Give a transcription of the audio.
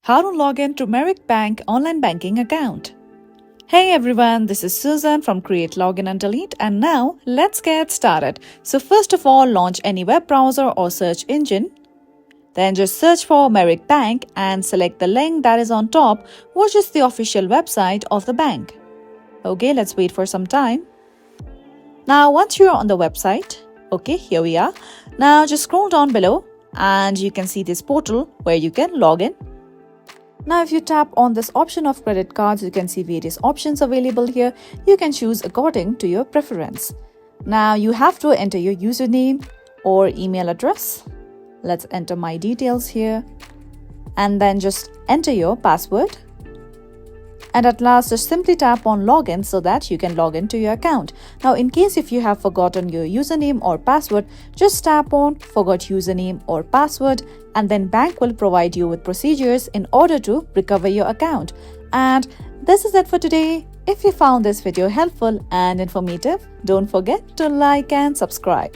How to log in to Merrick Bank online banking account. Hey everyone, this is Susan from Create Login and Delete, and now let's get started. So first of all, launch any web browser or search engine. Then just search for Merrick Bank and select the link that is on top, which is the official website of the bank. Okay, let's wait for some time. Now once you're on the website, okay, here we are. Now just scroll down below and you can see this portal where you can log in. Now if you tap on this option of credit cards, you can see various options available here. You can choose according to your preference. Now you have to enter your username or email address. Let's enter my details here and then just enter your password. And at last, just simply tap on login so that you can log into your account. Now, in case if you have forgotten your username or password, just tap on forgot username or password, and then bank will provide you with procedures in order to recover your account. And this is it for today. If you found this video helpful and informative, don't forget to like and subscribe.